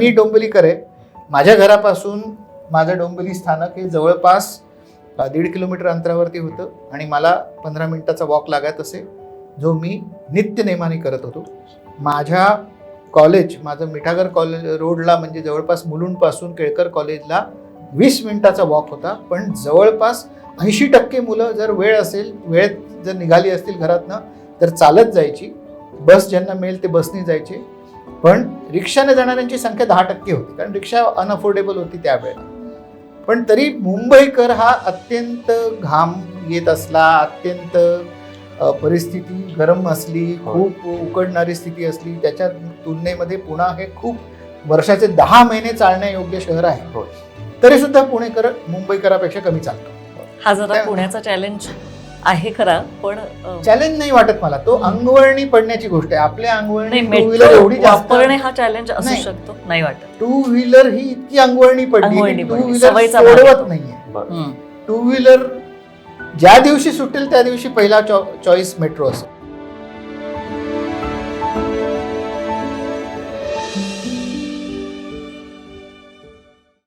मी डोंबिवलीकर आहे. माझ्या घरापासून माझं डोंबिवली स्थानक हे जवळपास 1.5 किलोमीटर अंतरावरती होतं आणि मला 15 मिनिटाचा वॉक लागत असे, जो मी नित्य नेमाने करत होतो. माझ्या कॉलेज, माझं मिठागर कॉलेज रोडला म्हणजे जवळपास मुलुंडपासून केळकर कॉलेजला 20 मिनिटाचा वॉक होता. पण जवळपास 80% मुलं जर वेळेत जर निघाली असतील घरातनं तर चालत जायची. बस ज्यांना मिळेल ते बसने जायचे. पण रिक्षाने जाणाऱ्यांची संख्या 10% होती, कारण रिक्षा अनअफोर्डेबल होती त्यावेळेला. पण तरी मुंबईकर हा अत्यंत घाम येत असला, अत्यंत परिस्थिती गरम असली, खूप उकडणारी स्थिती असली, त्याच्या तुलनेमध्ये पुणे हे खूप वर्षाचे 10 महिने चालण्यायोग्य शहर आहे. तरी सुद्धा पुणेकर मुंबईकरापेक्षा कमी चालतो. हा जरा पुण्याचा चॅलेंज आहे खरा, पण चॅलेंज नाही वाटत मला. तो अंगवळणी पडण्याची गोष्ट आहे. आपल्या अंगवळणी मेट्रो टू व्हीलर एवढी जास्त वापरणे हा चॅलेंज असू शकतो, नाही वाटत. टू व्हीलर ही इतकी अंगवळणी पडली, टू व्हीलर सवयीचा सोडवत नाहीये. टू व्हीलर ज्या दिवशी सुटेल त्या दिवशी पहिला चॉईस मेट्रो असेल.